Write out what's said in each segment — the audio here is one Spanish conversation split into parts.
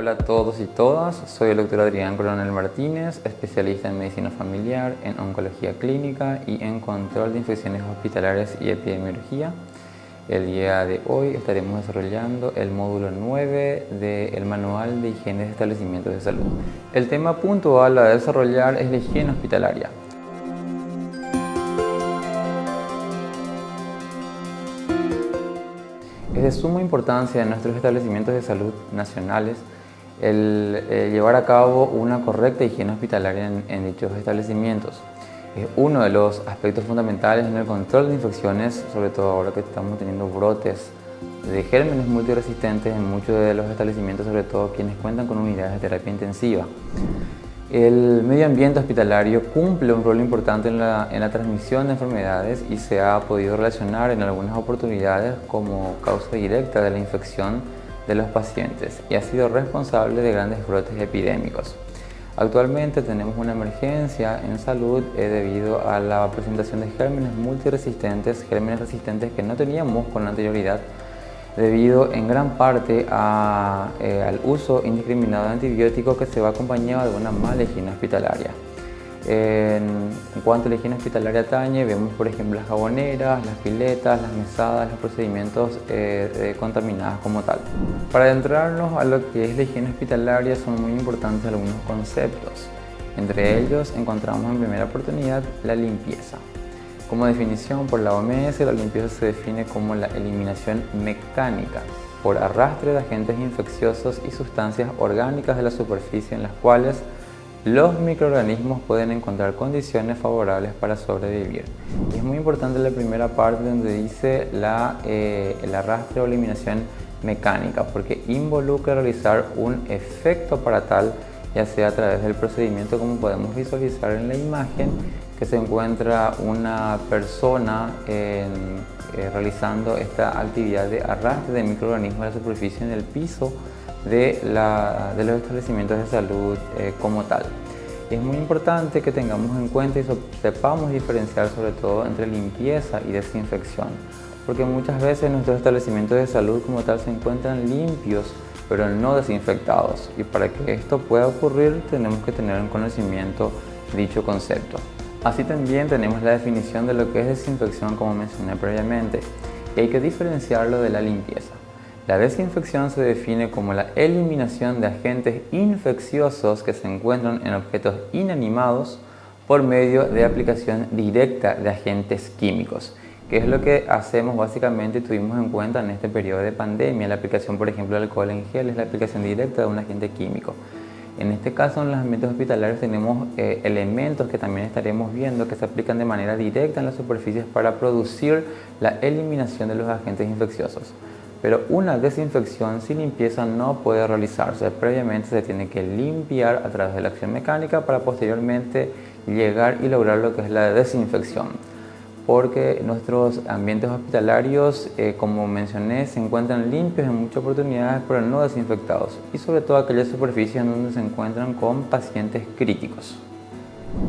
Hola a todos y todas, soy el Dr. Adrián Coronel Martínez, especialista en medicina familiar, en oncología clínica y en control de infecciones hospitalarias y epidemiología. El día de hoy estaremos desarrollando el módulo 9 del Manual de Higiene de Establecimientos de Salud. El tema puntual a desarrollar es la higiene hospitalaria. Es de suma importancia en nuestros establecimientos de salud nacionales el llevar a cabo una correcta higiene hospitalaria en dichos establecimientos. Es uno de los aspectos fundamentales en el control de infecciones, sobre todo ahora que estamos teniendo brotes de gérmenes multiresistentes en muchos de los establecimientos, sobre todo quienes cuentan con unidades de terapia intensiva. El medio ambiente hospitalario cumple un rol importante en la transmisión de enfermedades y se ha podido relacionar en algunas oportunidades como causa directa de la infección de los pacientes y ha sido responsable de grandes brotes epidémicos. Actualmente tenemos una emergencia en salud debido a la presentación de gérmenes multiresistentes, gérmenes resistentes que no teníamos con anterioridad, debido en gran parte al uso indiscriminado de antibióticos que se va acompañado de una mala higiene hospitalaria. En cuanto a la higiene hospitalaria atañe, vemos por ejemplo las jaboneras, las piletas, las mesadas, los procedimientos contaminados como tal. Para adentrarnos a lo que es la higiene hospitalaria son muy importantes algunos conceptos. Entre ellos encontramos en primera oportunidad la limpieza. Como definición por la OMS, la limpieza se define como la eliminación mecánica por arrastre de agentes infecciosos y sustancias orgánicas de la superficie en las cuales los microorganismos pueden encontrar condiciones favorables para sobrevivir. Y es muy importante la primera parte donde dice el arrastre o eliminación mecánica, porque involucra realizar un efecto para tal, ya sea a través del procedimiento como podemos visualizar en la imagen, que se encuentra una persona realizando esta actividad de arrastre de microorganismos a la superficie en el piso de los establecimientos de salud como tal. Y es muy importante que tengamos en cuenta y sepamos diferenciar sobre todo entre limpieza y desinfección, porque muchas veces nuestros establecimientos de salud como tal se encuentran limpios pero no desinfectados, y para que esto pueda ocurrir tenemos que tener en conocimiento dicho concepto. Así también tenemos la definición de lo que es desinfección, como mencioné previamente, y hay que diferenciarlo de la limpieza. La desinfección se define como la eliminación de agentes infecciosos que se encuentran en objetos inanimados por medio de aplicación directa de agentes químicos, que es lo que hacemos básicamente y tuvimos en cuenta en este periodo de pandemia. La aplicación, por ejemplo, del alcohol en gel es la aplicación directa de un agente químico. En este caso, en los ambientes hospitalarios tenemos elementos que también estaremos viendo que se aplican de manera directa en las superficies para producir la eliminación de los agentes infecciosos. Pero una desinfección sin limpieza no puede realizarse. Previamente se tiene que limpiar a través de la acción mecánica para posteriormente llegar y lograr lo que es la desinfección. Porque nuestros ambientes hospitalarios, como mencioné, se encuentran limpios en muchas oportunidades, pero no desinfectados, y sobre todo aquellas superficies en donde se encuentran con pacientes críticos.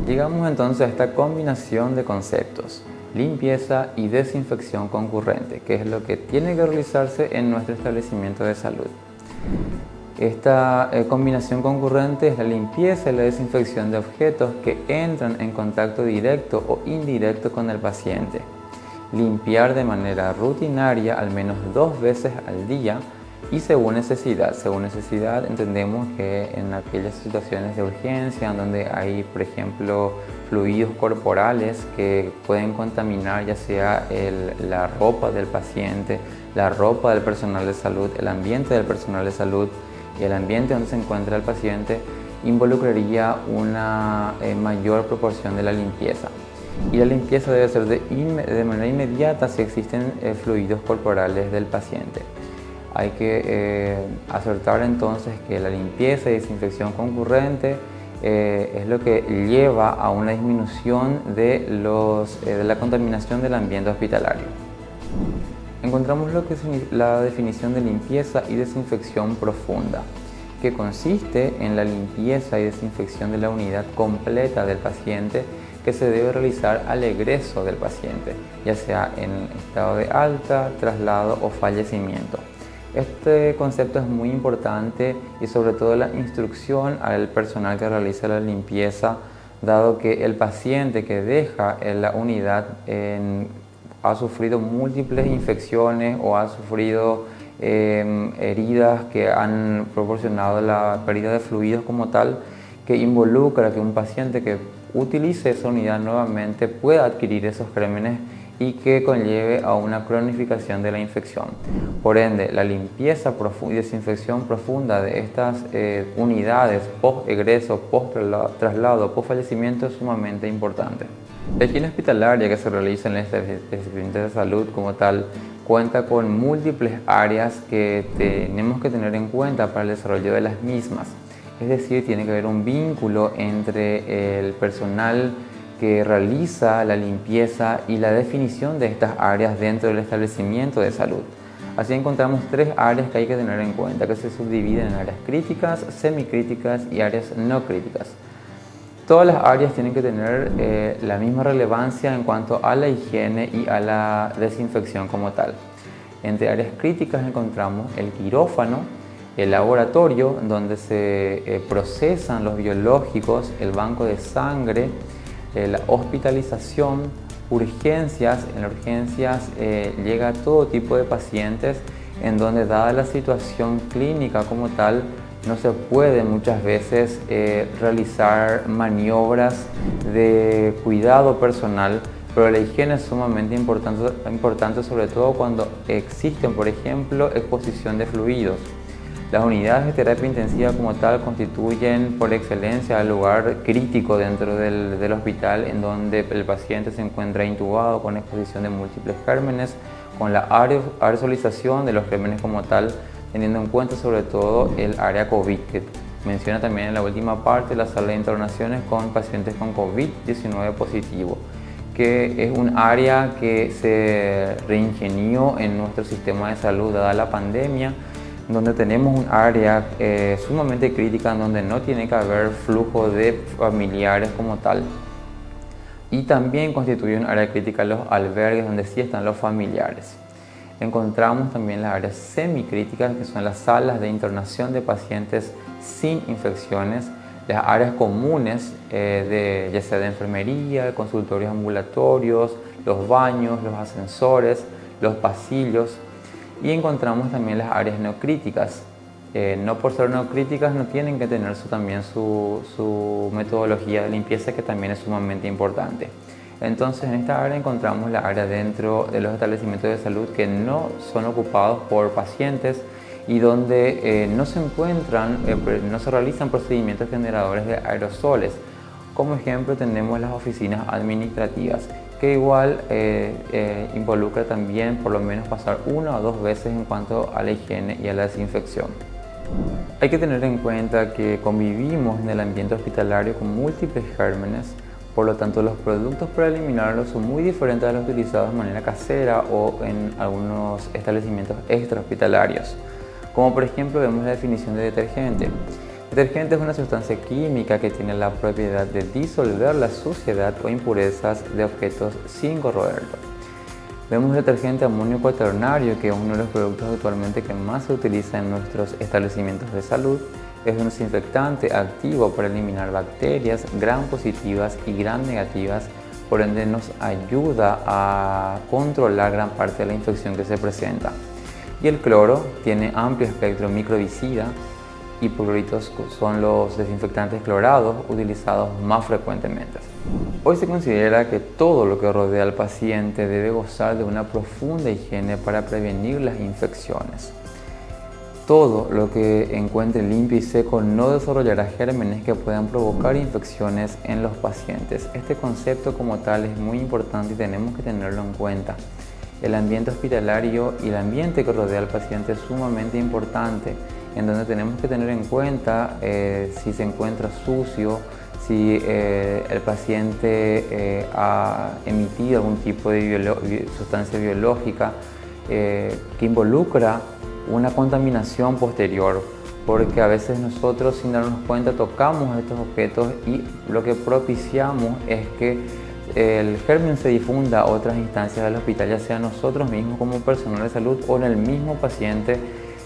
Llegamos entonces a esta combinación de conceptos, limpieza y desinfección concurrente, que es lo que tiene que realizarse en nuestro establecimiento de salud. Esta combinación concurrente es la limpieza y la desinfección de objetos que entran en contacto directo o indirecto con el paciente. Limpiar de manera rutinaria al menos 2 veces al día y según necesidad. Según necesidad entendemos que en aquellas situaciones de urgencia en donde hay, por ejemplo, fluidos corporales que pueden contaminar ya sea la ropa del paciente, la ropa del personal de salud, el ambiente del personal de salud, y el ambiente donde se encuentra el paciente, involucraría una mayor proporción de la limpieza. Y la limpieza debe ser de manera inmediata si existen fluidos corporales del paciente. Hay que acertar entonces que la limpieza y desinfección concurrente es lo que lleva a una disminución de la contaminación del ambiente hospitalario. Encontramos lo que es la definición de limpieza y desinfección profunda, que consiste en la limpieza y desinfección de la unidad completa del paciente que se debe realizar al egreso del paciente, ya sea en estado de alta, traslado o fallecimiento. Este concepto es muy importante y sobre todo la instrucción al personal que realiza la limpieza, dado que el paciente que deja en la unidad ha sufrido múltiples infecciones o ha sufrido heridas que han proporcionado la pérdida de fluidos como tal, que involucra que un paciente que utilice esa unidad nuevamente pueda adquirir esos gérmenes y que conlleve a una cronificación de la infección. Por ende, la limpieza y desinfección profunda de estas unidades post-egreso, post-traslado, post-fallecimiento es sumamente importante. La higiene hospitalaria que se realiza en el establecimiento de salud como tal cuenta con múltiples áreas que tenemos que tener en cuenta para el desarrollo de las mismas. Es decir, tiene que haber un vínculo entre el personal que realiza la limpieza y la definición de estas áreas dentro del establecimiento de salud. Así encontramos tres áreas que hay que tener en cuenta, que se subdividen en áreas críticas, semicríticas y áreas no críticas. Todas las áreas tienen que tener la misma relevancia en cuanto a la higiene y a la desinfección como tal. Entre áreas críticas encontramos el quirófano, el laboratorio donde se procesan los biológicos, el banco de sangre, la hospitalización, urgencias. En las urgencias llega todo tipo de pacientes en donde, dada la situación clínica como tal, no se puede muchas veces realizar maniobras de cuidado personal, pero la higiene es sumamente importante sobre todo cuando existen, por ejemplo, exposición de fluidos. Las unidades de terapia intensiva como tal constituyen por excelencia el lugar crítico dentro del hospital, en donde el paciente se encuentra intubado con exposición de múltiples gérmenes, con la aerosolización de los gérmenes como tal, teniendo en cuenta sobre todo el área COVID, que menciona también en la última parte la sala de internaciones con pacientes con COVID-19 positivo, que es un área que se reingenió en nuestro sistema de salud dada la pandemia, donde tenemos un área sumamente crítica en donde no tiene que haber flujo de familiares como tal, y también constituye un área crítica los albergues donde sí están los familiares. Encontramos también las áreas semicríticas, que son las salas de internación de pacientes sin infecciones, las áreas comunes ya sea de enfermería, consultorios ambulatorios, los baños, los ascensores, los pasillos. Y encontramos también las áreas no críticas. No por ser no críticas no tienen que tener también su metodología de limpieza, que también es sumamente importante. Entonces, en esta área encontramos la área dentro de los establecimientos de salud que no son ocupados por pacientes y donde no se realizan procedimientos generadores de aerosoles. Como ejemplo tenemos las oficinas administrativas, que igual involucra también por lo menos pasar 1 o 2 veces en cuanto a la higiene y a la desinfección. Hay que tener en cuenta que convivimos en el ambiente hospitalario con múltiples gérmenes, por lo tanto los productos para eliminarlos son muy diferentes a los utilizados de manera casera o en algunos establecimientos extrahospitalarios. Como por ejemplo vemos la definición de detergente. Detergente es una sustancia química que tiene la propiedad de disolver la suciedad o impurezas de objetos sin corroerlo. Vemos el detergente amonio cuaternario, que es uno de los productos actualmente que más se utiliza en nuestros establecimientos de salud. Es un desinfectante activo para eliminar bacterias gram positivas y gram negativas, por ende nos ayuda a controlar gran parte de la infección que se presenta. Y el cloro tiene amplio espectro microbicida. Hipocloritos son los desinfectantes clorados utilizados más frecuentemente. Hoy se considera que todo lo que rodea al paciente debe gozar de una profunda higiene para prevenir las infecciones. Todo lo que encuentre limpio y seco no desarrollará gérmenes que puedan provocar infecciones en los pacientes. Este concepto como tal es muy importante y tenemos que tenerlo en cuenta. El ambiente hospitalario y el ambiente que rodea al paciente es sumamente importante, en donde tenemos que tener en cuenta si se encuentra sucio, si el paciente ha emitido algún tipo de sustancia biológica que involucra una contaminación posterior, porque a veces nosotros sin darnos cuenta tocamos estos objetos y lo que propiciamos es que el germen se difunda a otras instancias del hospital, ya sea nosotros mismos como personal de salud o en el mismo paciente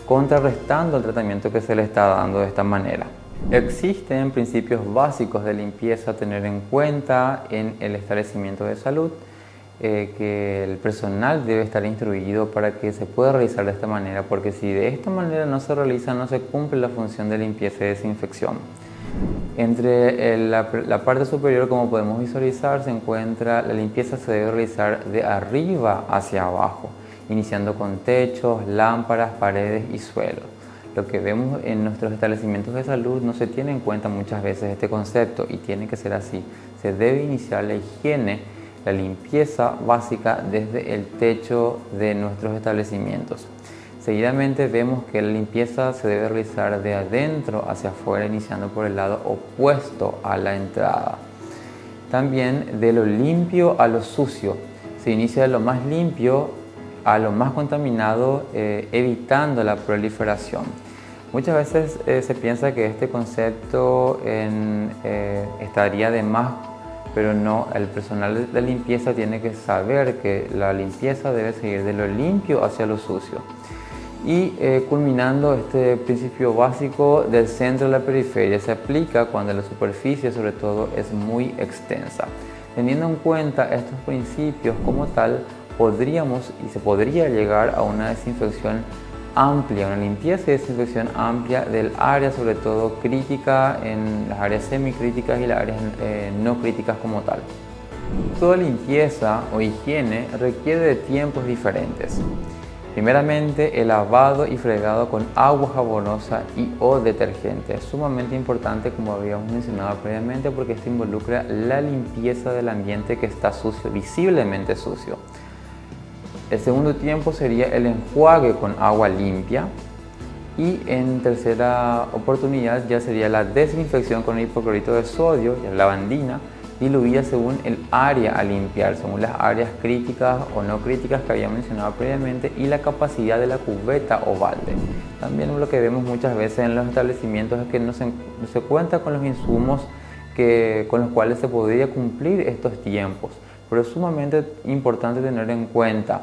contrarrestando el tratamiento que se le está dando de esta manera. Existen principios básicos de limpieza a tener en cuenta en el establecimiento de salud, que el personal debe estar instruido para que se pueda realizar de esta manera, porque si de esta manera no se realiza, no se cumple la función de limpieza y desinfección. Entre la parte superior, como podemos visualizar, se encuentra la limpieza se debe realizar de arriba hacia abajo, iniciando con techos, lámparas, paredes y suelos. Lo que vemos en nuestros establecimientos de salud no se tiene en cuenta muchas veces este concepto y tiene que ser así. Se debe iniciar la higiene, la limpieza básica desde el techo de nuestros establecimientos. Seguidamente vemos que la limpieza se debe realizar de adentro hacia afuera, iniciando por el lado opuesto a la entrada. También de lo limpio a lo sucio. Se inicia de lo más limpio a lo más contaminado, evitando la proliferación. Muchas veces se piensa que este concepto estaría de más, pero no, el personal de limpieza tiene que saber que la limpieza debe seguir de lo limpio hacia lo sucio. Y culminando este principio básico del centro a la periferia, se aplica cuando la superficie sobre todo es muy extensa. Teniendo en cuenta estos principios como tal, se podría llegar a una desinfección amplia, una limpieza y desinfección amplia del área, sobre todo crítica, en las áreas semicríticas y las áreas no críticas como tal. Toda limpieza o higiene requiere de tiempos diferentes. Primeramente, el lavado y fregado con agua jabonosa o detergente. Es sumamente importante, como habíamos mencionado previamente, porque esto involucra la limpieza del ambiente que está sucio, visiblemente sucio. El segundo tiempo sería el enjuague con agua limpia. Y en tercera oportunidad ya sería la desinfección con hipoclorito de sodio, la lavandina, diluida según el área a limpiar, según las áreas críticas o no críticas que había mencionado previamente, y la capacidad de la cubeta o balde. También lo que vemos muchas veces en los establecimientos es que no se cuenta con los insumos con los cuales se podría cumplir estos tiempos, pero es sumamente importante tener en cuenta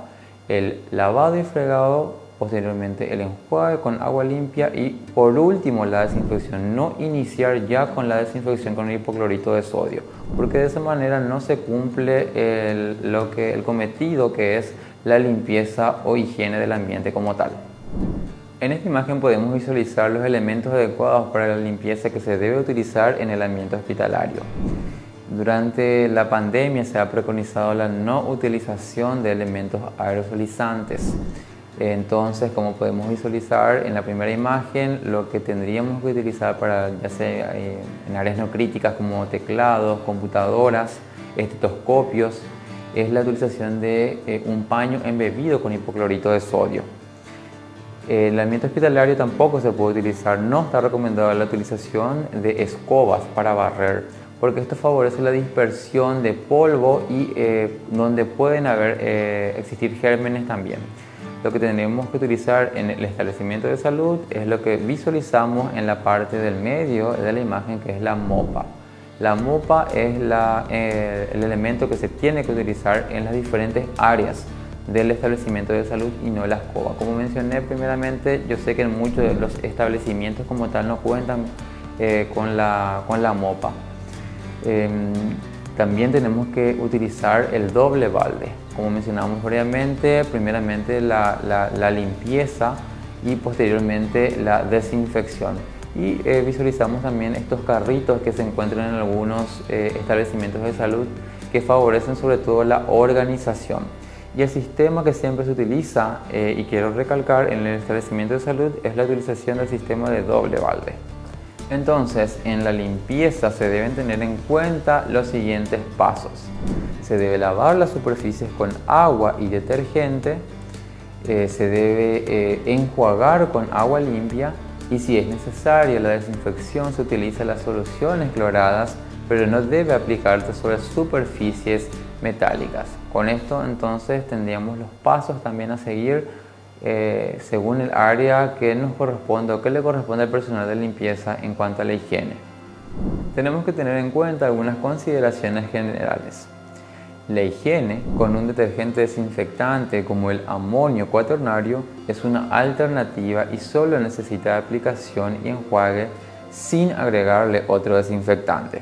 el lavado y fregado, posteriormente el enjuague con agua limpia y por último la desinfección. No iniciar ya con la desinfección con el hipoclorito de sodio, porque de esa manera no se cumple el cometido, que es la limpieza o higiene del ambiente como tal. En esta imagen podemos visualizar los elementos adecuados para la limpieza que se debe utilizar en el ambiente hospitalario. Durante la pandemia se ha preconizado la no utilización de elementos aerosolizantes. Entonces, como podemos visualizar en la primera imagen, lo que tendríamos que utilizar para, ya sea en áreas no críticas como teclados, computadoras, estetoscopios, es la utilización de un paño embebido con hipoclorito de sodio. En el ambiente hospitalario tampoco se puede utilizar, no está recomendada la utilización de escobas para barrer, porque esto favorece la dispersión de polvo y donde pueden existir gérmenes también. Lo que tenemos que utilizar en el establecimiento de salud es lo que visualizamos en la parte del medio de la imagen, que es la mopa. La mopa es el elemento que se tiene que utilizar en las diferentes áreas del establecimiento de salud y no la escoba. Como mencioné primeramente, yo sé que en muchos de los establecimientos como tal no cuentan con la mopa. También tenemos que utilizar el doble balde. Como mencionamos previamente, primeramente la limpieza y posteriormente la desinfección. Y visualizamos también estos carritos que se encuentran en algunos establecimientos de salud, que favorecen sobre todo la organización. Y el sistema que siempre se utiliza, y quiero recalcar, en el establecimiento de salud es la utilización del sistema de doble balde. Entonces, en la limpieza se deben tener en cuenta los siguientes pasos. Se debe lavar las superficies con agua y detergente, se debe enjuagar con agua limpia, y si es necesaria la desinfección se utiliza las soluciones cloradas, pero no debe aplicarse sobre superficies metálicas. Con esto entonces tendríamos los pasos también a seguir según el área que nos corresponde o que le corresponde al personal de limpieza en cuanto a la higiene. Tenemos que tener en cuenta algunas consideraciones generales. La higiene con un detergente desinfectante como el amonio cuaternario es una alternativa y solo necesita aplicación y enjuague sin agregarle otro desinfectante.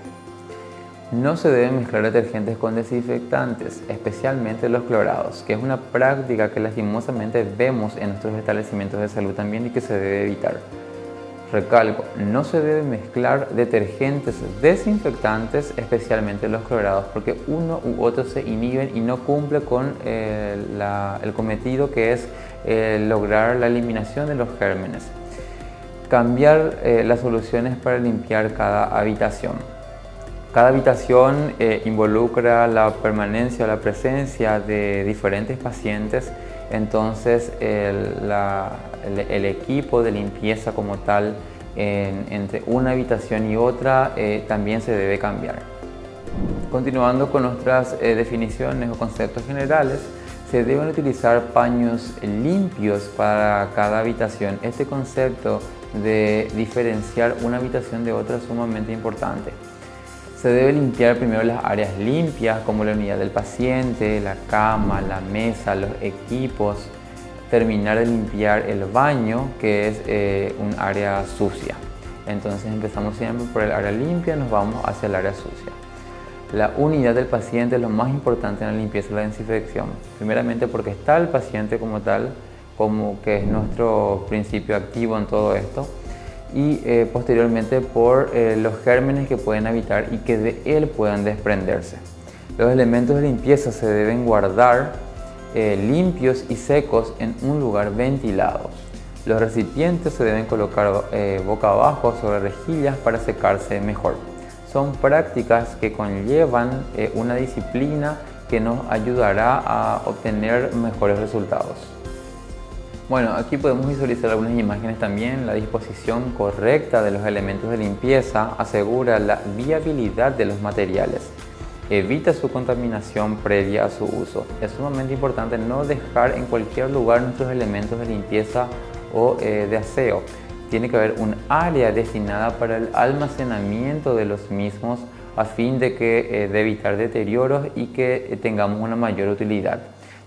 No se deben mezclar detergentes con desinfectantes, especialmente los clorados, que es una práctica que lastimosamente vemos en nuestros establecimientos de salud también y que se debe evitar. Recalco, no se debe mezclar detergentes desinfectantes, especialmente los clorados, porque uno u otro se inhiben y no cumple con el cometido que es lograr la eliminación de los gérmenes. Cambiar las soluciones para limpiar cada habitación. Cada habitación involucra la permanencia o la presencia de diferentes pacientes, entonces el equipo de limpieza como tal entre una habitación y otra también se debe cambiar. Continuando con nuestras definiciones o conceptos generales, se deben utilizar paños limpios para cada habitación. Este concepto de diferenciar una habitación de otra es sumamente importante. Se debe limpiar primero las áreas limpias como la unidad del paciente, la cama, la mesa, los equipos. Terminar de limpiar el baño, que es un área sucia. Entonces empezamos siempre por el área limpia, nos vamos hacia el área sucia. La unidad del paciente es lo más importante en la limpieza y la desinfección. Primeramente porque está el paciente como tal, como que es nuestro principio activo en todo esto. Y posteriormente por los gérmenes que pueden habitar y que de él puedan desprenderse. Los elementos de limpieza se deben guardar limpios y secos en un lugar ventilado. Los recipientes se deben colocar boca abajo sobre rejillas para secarse mejor. Son prácticas que conllevan una disciplina que nos ayudará a obtener mejores resultados. Bueno, aquí podemos visualizar algunas imágenes también. La disposición correcta de los elementos de limpieza asegura la viabilidad de los materiales. Evita su contaminación previa a su uso. Es sumamente importante no dejar en cualquier lugar nuestros elementos de limpieza o de aseo. Tiene que haber un área destinada para el almacenamiento de los mismos a fin de evitar deterioros y que tengamos una mayor utilidad.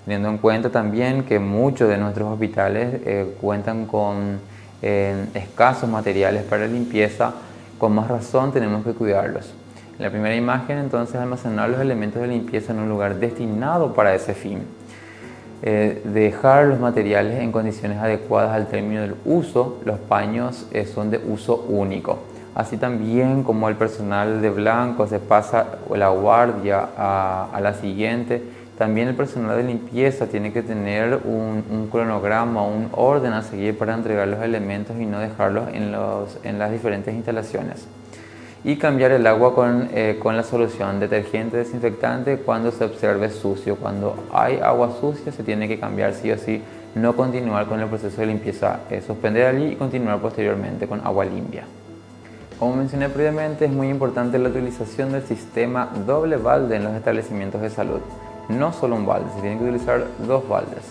Teniendo en cuenta también que muchos de nuestros hospitales cuentan con escasos materiales para limpieza, con más razón tenemos que cuidarlos. En la primera imagen, entonces, almacenar los elementos de limpieza en un lugar destinado para ese fin. Dejar los materiales en condiciones adecuadas al término del uso. Los paños son de uso único. Así también como el personal de blanco se pasa la guardia a la siguiente, también el personal de limpieza tiene que tener un cronograma, un orden a seguir para entregar los elementos y no dejarlos en las diferentes instalaciones. Y cambiar el agua con la solución detergente desinfectante cuando se observe sucio. Cuando hay agua sucia se tiene que cambiar sí o sí, no continuar con el proceso de limpieza, suspender allí y continuar posteriormente con agua limpia. Como mencioné previamente, es muy importante la utilización del sistema doble balde en los establecimientos de salud. No solo un balde, se tienen que utilizar dos baldes.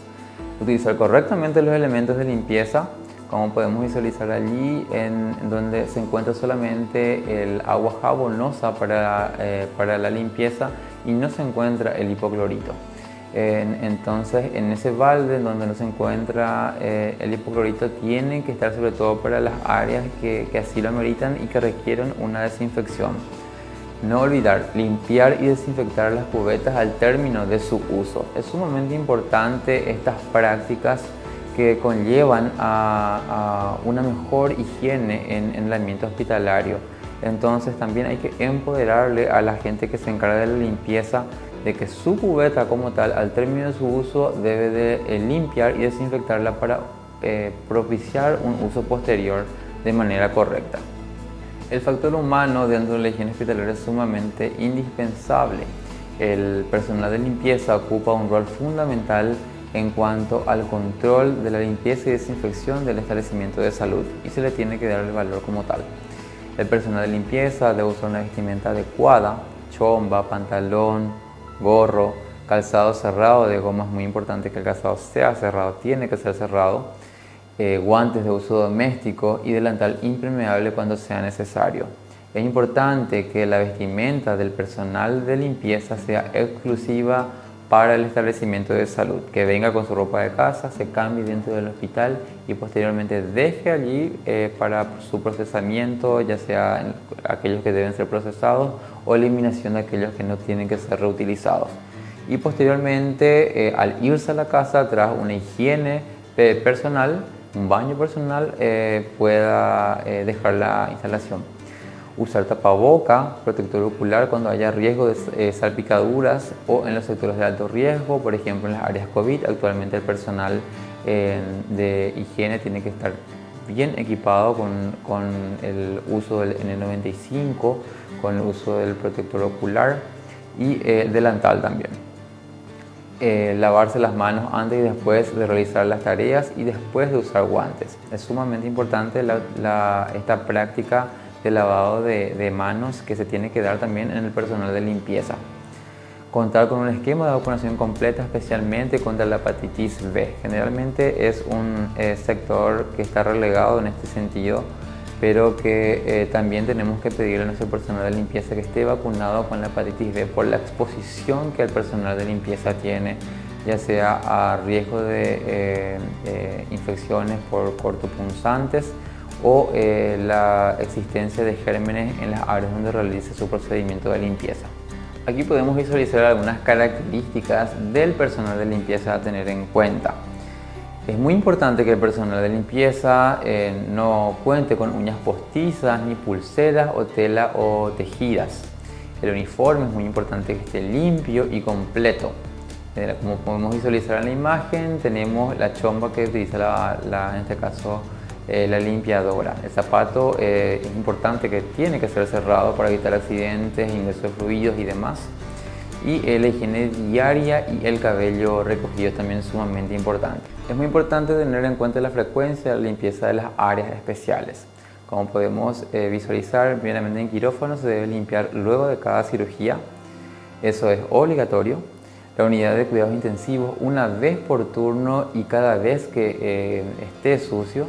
Utilizar correctamente los elementos de limpieza, como podemos visualizar allí, en donde se encuentra solamente el agua jabonosa para la limpieza y no se encuentra el hipoclorito. Entonces, en ese balde donde no se encuentra el hipoclorito, tiene que estar sobre todo para las áreas que así lo ameritan y que requieren una desinfección. No olvidar limpiar y desinfectar las cubetas al término de su uso. Es sumamente importante estas prácticas que conllevan a una mejor higiene en el ambiente hospitalario. Entonces también hay que empoderarle a la gente que se encarga de la limpieza de que su cubeta como tal, al término de su uso, debe de limpiar y desinfectarla para propiciar un uso posterior de manera correcta. El factor humano dentro de la higiene hospitalaria es sumamente indispensable. El personal de limpieza ocupa un rol fundamental en cuanto al control de la limpieza y desinfección del establecimiento de salud y se le tiene que dar el valor como tal. El personal de limpieza debe usar una vestimenta adecuada, chomba, pantalón, gorro, calzado cerrado de goma. Es muy importante que el calzado sea cerrado, tiene que ser cerrado, guantes de uso doméstico y delantal impermeable cuando sea necesario. Es importante que la vestimenta del personal de limpieza sea exclusiva para el establecimiento de salud, que venga con su ropa de casa, se cambie dentro del hospital y posteriormente deje allí para su procesamiento, ya sea aquellos que deben ser procesados o eliminación de aquellos que no tienen que ser reutilizados. Y posteriormente, al irse a la casa tras una higiene personal, un baño personal, pueda dejar la instalación. Usar tapaboca, protector ocular cuando haya riesgo de salpicaduras o en los sectores de alto riesgo, por ejemplo en las áreas COVID. Actualmente el personal de higiene tiene que estar bien equipado con el uso del N95, con el uso del protector ocular y delantal también. Lavarse las manos antes y después de realizar las tareas y después de usar guantes. Es sumamente importante esta práctica de lavado de manos que se tiene que dar también en el personal de limpieza. Contar con un esquema de vacunación completa, especialmente contra la hepatitis B. Generalmente es un sector que está relegado en este sentido, pero que también tenemos que pedirle a nuestro personal de limpieza que esté vacunado con la hepatitis B por la exposición que el personal de limpieza tiene, ya sea a riesgo de infecciones por cortopunzantes o la existencia de gérmenes en las áreas donde realice su procedimiento de limpieza. Aquí podemos visualizar algunas características del personal de limpieza a tener en cuenta. Es muy importante que el personal de limpieza no cuente con uñas postizas, ni pulseras o tela o tejidas. El uniforme es muy importante que esté limpio y completo. Como podemos visualizar en la imagen, tenemos la chomba que utiliza en este caso la limpiadora. El zapato es importante que tiene que ser cerrado para evitar accidentes, ingreso de fluidos y demás. Y la higiene diaria y el cabello recogido también es sumamente importante. Es muy importante tener en cuenta la frecuencia de la limpieza de las áreas especiales. Como podemos visualizar, primeramente en quirófano se debe limpiar luego de cada cirugía. Eso es obligatorio. La unidad de cuidados intensivos una vez por turno y cada vez que esté sucio.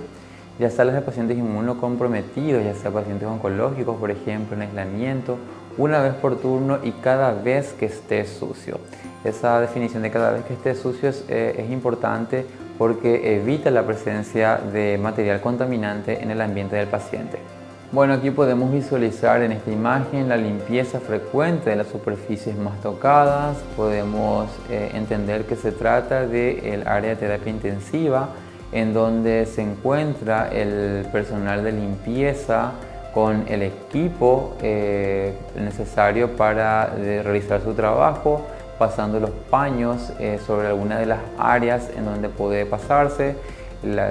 Las salas de pacientes inmunocomprometidos, ya sea pacientes oncológicos, por ejemplo, en aislamiento, una vez por turno y cada vez que esté sucio. Esa definición de cada vez que esté sucio es importante porque evita la presencia de material contaminante en el ambiente del paciente. Bueno, aquí podemos visualizar en esta imagen la limpieza frecuente de las superficies más tocadas. Podemos entender que se trata del área de terapia intensiva, en donde se encuentra el personal de limpieza con el equipo necesario para realizar su trabajo, pasando los paños sobre alguna de las áreas en donde puede pasarse.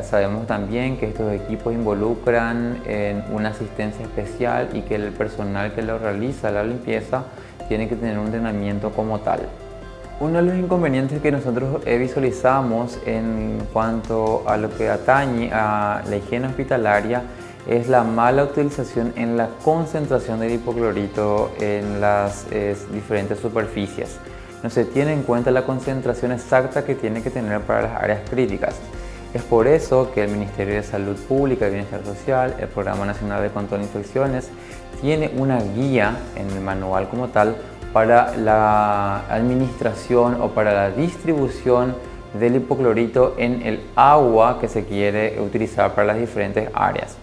Sabemos también que estos equipos involucran en una asistencia especial y que el personal que lo realiza la limpieza tiene que tener un entrenamiento como tal. Uno de los inconvenientes que nosotros visualizamos en cuanto a lo que atañe a la higiene hospitalaria es la mala utilización en la concentración del hipoclorito en las diferentes superficies. No se tiene en cuenta la concentración exacta que tiene que tener para las áreas críticas. Es por eso que el Ministerio de Salud Pública y Bienestar Social, el Programa Nacional de Control de Infecciones, tiene una guía en el manual como tal para la administración o para la distribución del hipoclorito en el agua que se quiere utilizar para las diferentes áreas.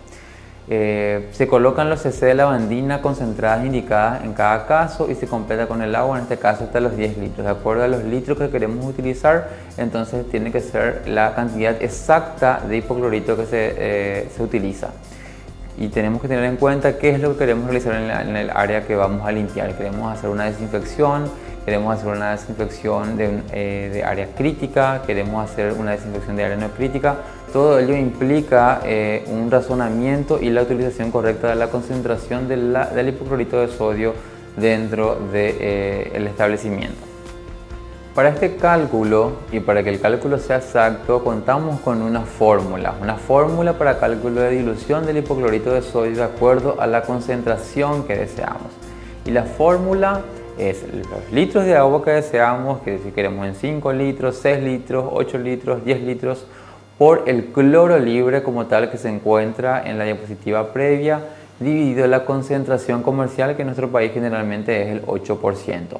Se colocan los cc de lavandina concentradas indicadas en cada caso y se completa con el agua, en este caso hasta los 10 litros. De acuerdo a los litros que queremos utilizar, entonces tiene que ser la cantidad exacta de hipoclorito que se utiliza. Y tenemos que tener en cuenta qué es lo que queremos realizar en el área que vamos a limpiar. Queremos hacer una desinfección, queremos hacer una desinfección de área crítica, queremos hacer una desinfección de área no crítica. Todo ello implica un razonamiento y la utilización correcta de la concentración del hipoclorito de sodio dentro del establecimiento. Para este cálculo y para que el cálculo sea exacto, contamos con una fórmula para cálculo de dilución del hipoclorito de sodio de acuerdo a la concentración que deseamos. Y la fórmula es los litros de agua que deseamos, que si queremos en 5 litros, 6 litros, 8 litros, 10 litros, por el cloro libre como tal que se encuentra en la diapositiva previa, dividido la concentración comercial, que en nuestro país generalmente es el 8%.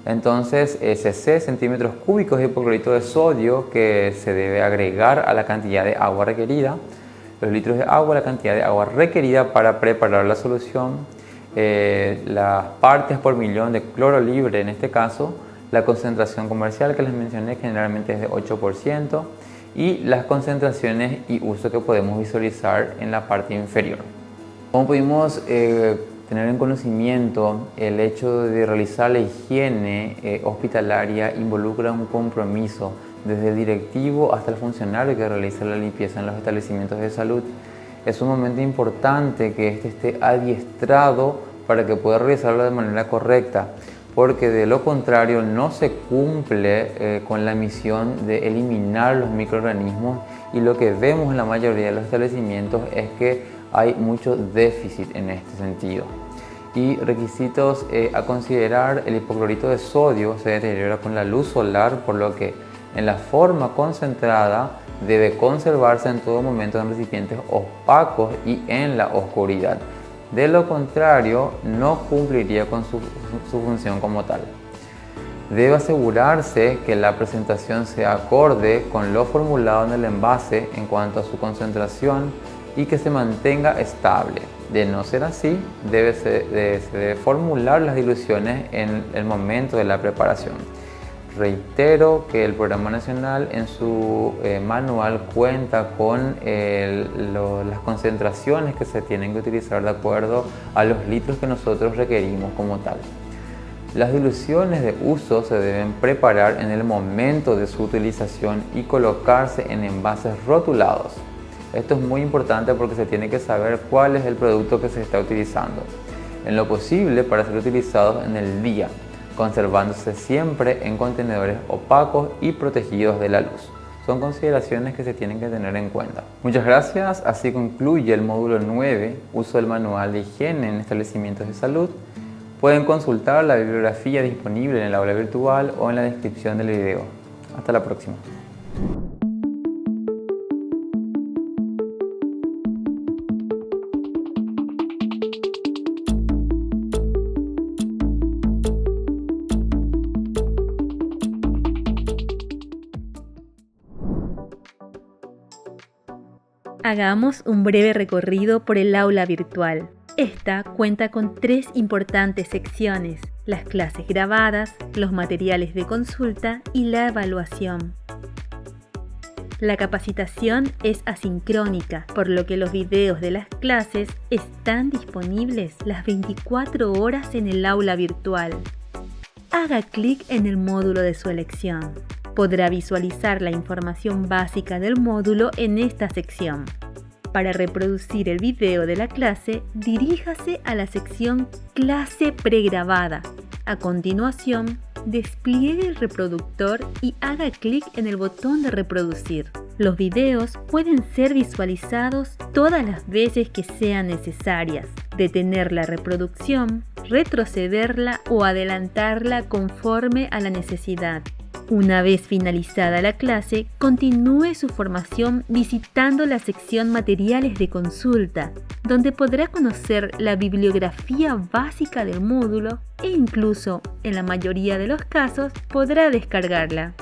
Entonces, cc, centímetros cúbicos de hipoclorito de sodio que se debe agregar a la cantidad de agua requerida, los litros de agua, la cantidad de agua requerida para preparar la solución, las partes por millón de cloro libre en este caso, la concentración comercial que les mencioné generalmente es de 8% y las concentraciones y uso que podemos visualizar en la parte inferior. Como pudimos tener en conocimiento, el hecho de realizar la higiene hospitalaria involucra un compromiso desde el directivo hasta el funcionario que realiza la limpieza en los establecimientos de salud. Es un momento importante que éste esté adiestrado para que pueda realizarlo de manera correcta, porque de lo contrario no se cumple con la misión de eliminar los microorganismos, y lo que vemos en la mayoría de los establecimientos es que hay mucho déficit en este sentido. Y requisitos a considerar: el hipoclorito de sodio se deteriora con la luz solar, por lo que en la forma concentrada debe conservarse en todo momento en recipientes opacos y en la oscuridad. De lo contrario, no cumpliría con su función como tal. Debe asegurarse que la presentación sea acorde con lo formulado en el envase en cuanto a su concentración y que se mantenga estable. De no ser así, se debe formular las diluciones en el momento de la preparación. Reitero que el Programa Nacional en su manual cuenta con las concentraciones que se tienen que utilizar de acuerdo a los litros que nosotros requerimos como tal. Las diluciones de uso se deben preparar en el momento de su utilización y colocarse en envases rotulados. Esto es muy importante porque se tiene que saber cuál es el producto que se está utilizando, en lo posible para ser utilizados en el día, conservándose siempre en contenedores opacos y protegidos de la luz. Son consideraciones que se tienen que tener en cuenta. Muchas gracias. Así concluye el módulo 9, uso del manual de higiene en establecimientos de salud. Pueden consultar la bibliografía disponible en el aula virtual o en la descripción del video. Hasta la próxima. Hagamos un breve recorrido por el aula virtual. Esta cuenta con 3 importantes secciones: las clases grabadas, los materiales de consulta y la evaluación. La capacitación es asincrónica, por lo que los videos de las clases están disponibles las 24 horas en el aula virtual. Haga clic en el módulo de su elección. Podrá visualizar la información básica del módulo en esta sección. Para reproducir el video de la clase, diríjase a la sección Clase pregrabada. A continuación, despliegue el reproductor y haga clic en el botón de reproducir. Los videos pueden ser visualizados todas las veces que sean necesarias. Detener la reproducción, retrocederla o adelantarla conforme a la necesidad. Una vez finalizada la clase, continúe su formación visitando la sección Materiales de consulta, donde podrá conocer la bibliografía básica del módulo e incluso, en la mayoría de los casos, podrá descargarla.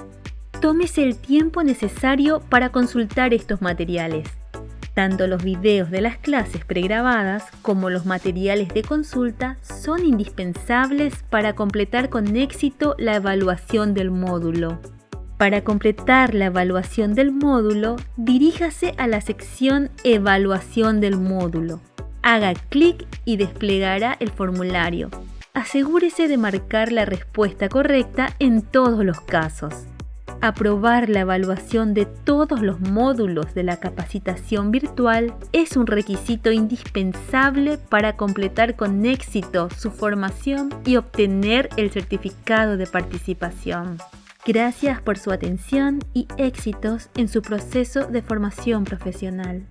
Tómese el tiempo necesario para consultar estos materiales. Tanto los videos de las clases pregrabadas como los materiales de consulta son indispensables para completar con éxito la evaluación del módulo. Para completar la evaluación del módulo, diríjase a la sección Evaluación del módulo. Haga clic y desplegará el formulario. Asegúrese de marcar la respuesta correcta en todos los casos. Aprobar la evaluación de todos los módulos de la capacitación virtual es un requisito indispensable para completar con éxito su formación y obtener el certificado de participación. Gracias por su atención y éxitos en su proceso de formación profesional.